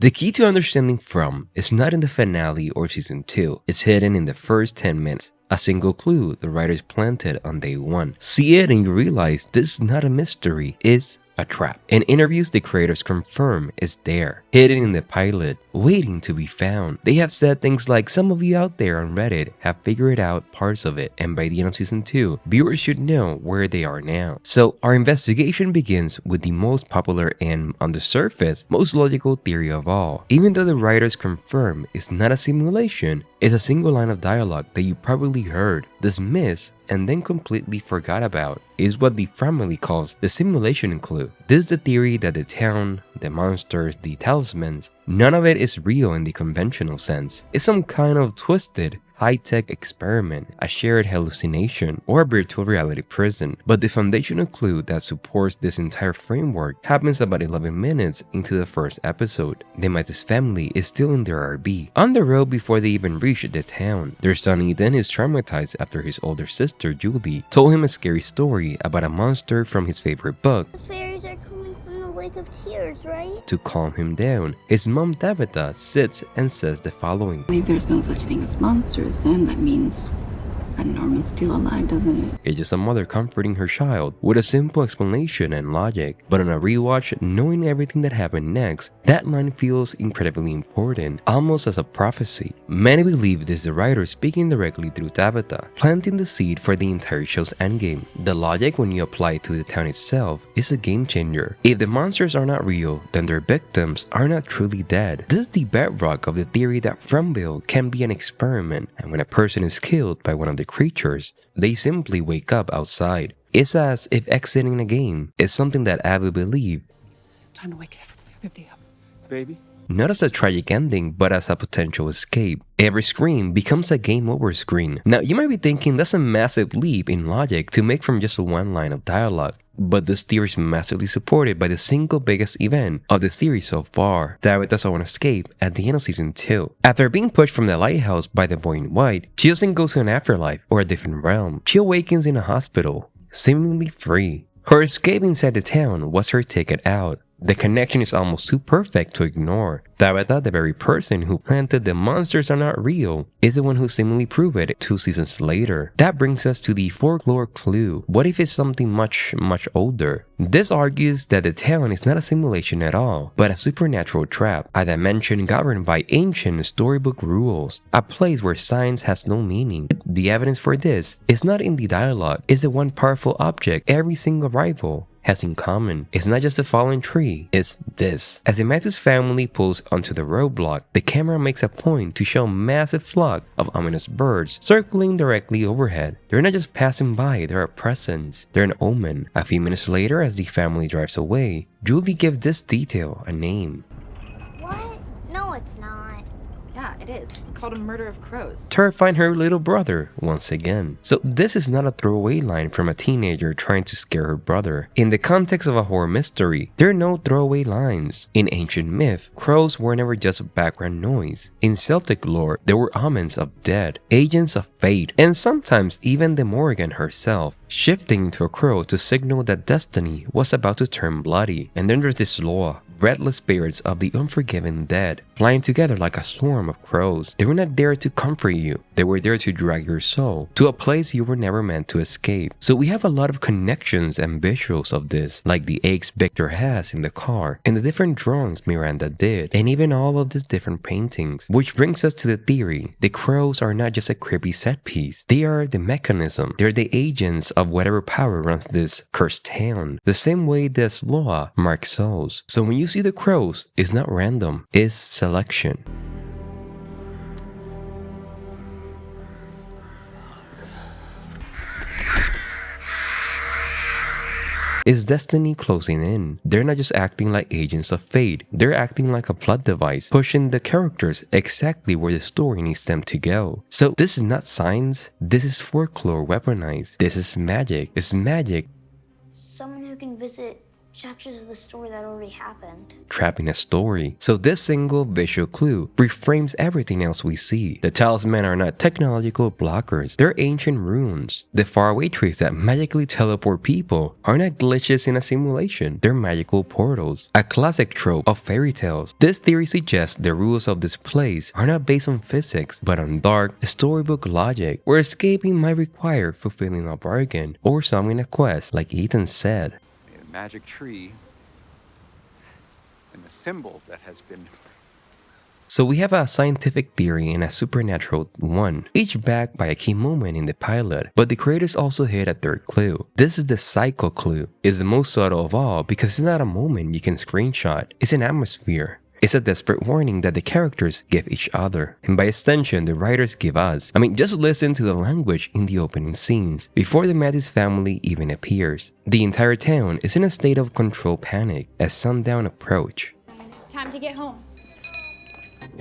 The key to understanding From is not in the finale or season 2, it's hidden in the first 10 minutes. A single clue the writers planted on day 1. See it and you realize this is not a mystery, it's a trap. In interviews, the creators confirm it's there, hidden in the pilot, waiting to be found. They have said things like, some of you out there on Reddit have figured out parts of it, and by the end of season 2, viewers should know where they are now. So our investigation begins with the most popular and, on the surface, most logical theory of all. Even though the writers confirm it's not a simulation, it's a single line of dialogue that you probably heard, dismissed, and then completely forgot about, is what the family calls the simulation clue. This is the theory that the town, the monsters, the talismans, none of it is real in the conventional sense. It's some kind of twisted, high-tech experiment, a shared hallucination, or a virtual reality prison. But the foundational clue that supports this entire framework happens about 11 minutes into the first episode. The Matthews family is still in their RV, on the road before they even reach the town. Their son Ethan is traumatized after his older sister Julie told him a scary story about a monster from his favorite book. The fairies are coming from the Lake of Tears, right? To calm him down, his mom Tabitha sits and says the following. If there's no such thing as monsters, then that means that Norman's still alive, doesn't it? It's just a mother comforting her child with a simple explanation and logic. But on a rewatch, knowing everything that happened next, that line feels incredibly important, almost as a prophecy. Many believe this is the writer speaking directly through Tabitha, planting the seed for the entire show's endgame. The logic, when you apply it to the town itself, is a game changer. If the monsters are not real, then their victims are not truly dead. This is the bedrock of the theory that Fromville can be an experiment, and when a person is killed by one of the creatures, they simply wake up outside. It's as if exiting a game is something that Abby believed. It's time to wake everybody up. Baby? Not as a tragic ending, but as a potential escape. Every scream becomes a game over screen. Now, you might be thinking that's a massive leap in logic to make from just one line of dialogue. But this theory is massively supported by the single biggest event of the series so far, Tabitha's own escape at the end of season 2. After being pushed from the lighthouse by the boy in white, she doesn't go to an afterlife or a different realm. She awakens in a hospital, seemingly free. Her escape inside the town was her ticket out. The connection is almost too perfect to ignore. Tabitha, the very person who planted the monsters are not real, is the one who seemingly proved it 2 seasons later. That brings us to the folklore clue. What if it's something much older? This argues that the town is not a simulation at all, but a supernatural trap, a dimension governed by ancient storybook rules, a place where science has no meaning. The evidence for this is not in the dialogue, it's the one powerful object every single rival has in common. It's not just a fallen tree, it's this. As the Matthews family pulls onto the roadblock, the camera makes a point to show a massive flock of ominous birds circling directly overhead. They're not just passing by, they're a presence. They're an omen. A few minutes later, as the family drives away, Julie gives this detail a name. What? No, it's not. Yeah, it is. It's called a murder of crows. Terrifying her little brother once again. So this is not a throwaway line from a teenager trying to scare her brother. In the context of a horror mystery, there are no throwaway lines. In ancient myth, crows were never just background noise. In Celtic lore, there were omens of death, agents of fate, and sometimes even the Morrigan herself, shifting into a crow to signal that destiny was about to turn bloody. And then there's this law. Breathless spirits of the unforgiven dead, flying together like a swarm of crows. They were not there to comfort you, they were there to drag your soul to a place you were never meant to escape. So we have a lot of connections and visuals of this, like the eggs Victor has in the car, and the different drawings Miranda did, and even all of these different paintings. Which brings us to the theory, the crows are not just a creepy set piece, they are the mechanism, they're the agents of whatever power runs this cursed town, the same way this law marks souls. So when you see the crows, it's not random, it's selection. Is destiny closing in? They're not just acting like agents of fate, they're acting like a plot device, pushing the characters exactly where the story needs them to go. So this is not science, this is folklore weaponized. This is magic. It's magic. Someone who can visit chapters of the story that already happened. Trapped in a story. So this single visual clue reframes everything else we see. The talisman are not technological blockers, they're ancient runes. The faraway trees that magically teleport people are not glitches in a simulation, they're magical portals. A classic trope of fairy tales. This theory suggests the rules of this place are not based on physics, but on dark, storybook logic, where escaping might require fulfilling a bargain or solving a quest, like Ethan said. A magic tree and a symbol that has been... So we have a scientific theory and a supernatural one, each backed by a key moment in the pilot, but the creators also hit a third clue. This is the cycle clue. It's the most subtle of all because it's not a moment you can screenshot, it's an atmosphere. It's a desperate warning that the characters give each other, and by extension, the writers give us. Just listen to the language in the opening scenes, before the Matthews family even appears. The entire town is in a state of controlled panic as sundown approach. It's time to get home.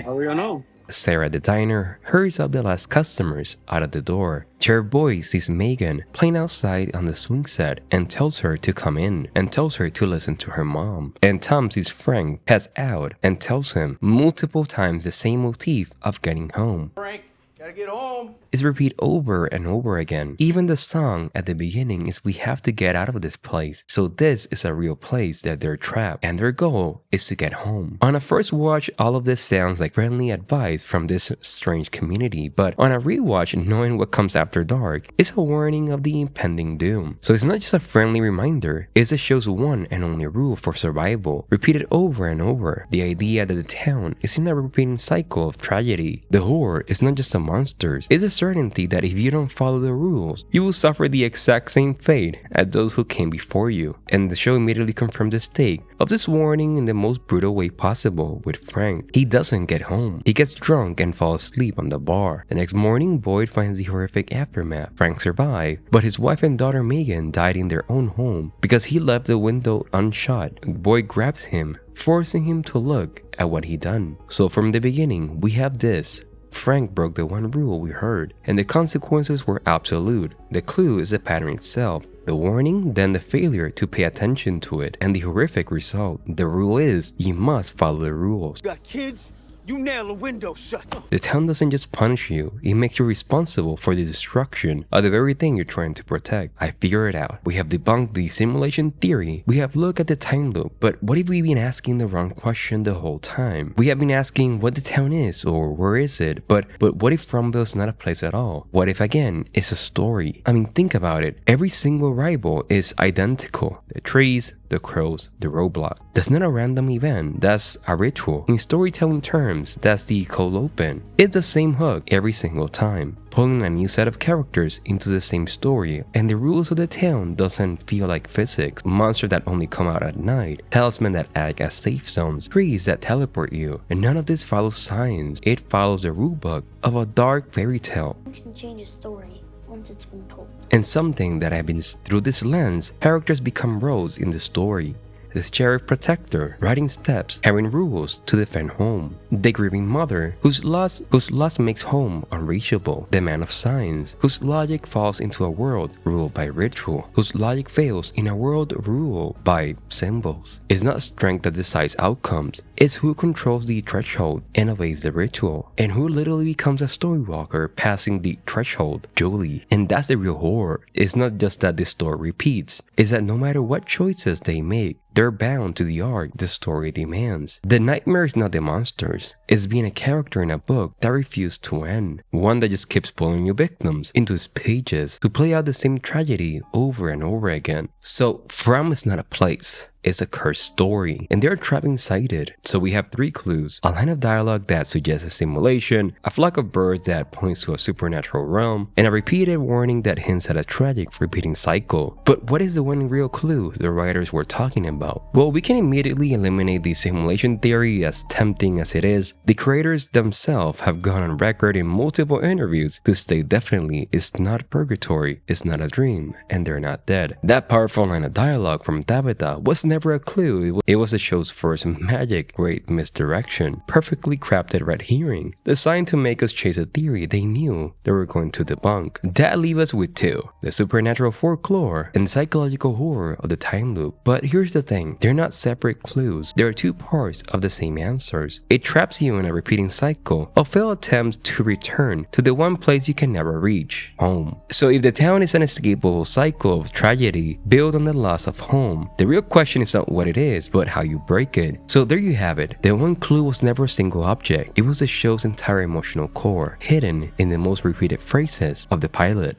How are we gonna know? Sarah, the diner, hurries up the last customers out of the door. Her boy sees Megan playing outside on the swing set and tells her to come in and tells her to listen to her mom. And Tom sees Frank pass out and tells him multiple times the same motif of getting home. Frank, gotta get home. Is repeated over and over again. Even the song at the beginning is we have to get out of this place. So this is a real place that they're trapped and their goal is to get home. On a first watch, all of this sounds like friendly advice from this strange community, but on a rewatch, knowing what comes after dark is a warning of the impending doom. So it's not just a friendly reminder, it's the show's one and only rule for survival, repeated over and over. The idea that the town is in a repeating cycle of tragedy. The horror is not just the monsters, it's a certainty that if you don't follow the rules, you will suffer the exact same fate as those who came before you. And the show immediately confirmed the stake of this warning in the most brutal way possible with Frank. He doesn't get home. He gets drunk and falls asleep on the bar. The next morning, Boyd finds the horrific aftermath. Frank survived, but his wife and daughter Megan died in their own home because he left the window unshut. Boyd grabs him, forcing him to look at what he'd done. So from the beginning, we have this. Frank broke the one rule we heard, and the consequences were absolute. The clue is the pattern itself. The warning, then the failure to pay attention to it, and the horrific result. The rule is, you must follow the rules. Got kids? You nail a window shut. The town doesn't just punish you, it makes you responsible for the destruction of the very thing you're trying to protect. I figured it out. We have debunked the simulation theory. We have looked at the time loop. But what if we've been asking the wrong question the whole time? We have been asking what the town is or where is it? But what if Fromville's not a place at all? What if again, it's a story? Think about it. Every single rival is identical. The trees, the crows, the roadblock. That's not a random event, that's a ritual. In storytelling terms, that's the cold open. It's the same hook every single time, pulling a new set of characters into the same story, and the rules of the town doesn't feel like physics. Monsters that only come out at night, talisman that act as safe zones, trees that teleport you, and none of this follows science. It follows the rulebook of a dark fairy tale. You can change a story once it's been told. And something that happens through this lens, characters become roles in the story. The sheriff protector, writing steps, having rules to defend home. The grieving mother, whose loss makes home unreachable. The man of science, whose logic falls into a world ruled by ritual, whose logic fails in a world ruled by symbols. It's not strength that decides outcomes, it's who controls the threshold and obeys the ritual, and who literally becomes a storywalker passing the threshold, Julie. And that's the real horror. It's not just that the story repeats, it's that no matter what choices they make, they're bound to the arc the story demands. The nightmare is not the monsters, it's being a character in a book that refused to end. One that just keeps pulling your victims into its pages to play out the same tragedy over and over again. So, From is not a place. It's a cursed story, and they're trapped inside it. So we have 3 clues: a line of dialogue that suggests a simulation, a flock of birds that points to a supernatural realm, and a repeated warning that hints at a tragic repeating cycle. But what is the one real clue the writers were talking about? Well, we can immediately eliminate the simulation theory, as tempting as it is. The creators themselves have gone on record in multiple interviews to state definitely it's not purgatory, it's not a dream, and they're not dead. That powerful line of dialogue from Tabitha was never a clue. It was the show's first magic grade misdirection, perfectly crafted red herring, designed to make us chase a theory they knew they were going to debunk. That leaves us with two: the supernatural folklore and psychological horror of the time loop. But here's the thing, they're not separate clues. There are two parts of the same answers. It traps you in a repeating cycle of failed attempts to return to the one place you can never reach: home. So if the town is an inescapable cycle of tragedy built on the loss of home, the real question is not what it is, but how you break it. So there you have it. The one clue was never a single object. It was the show's entire emotional core, hidden in the most repeated phrases of the pilot.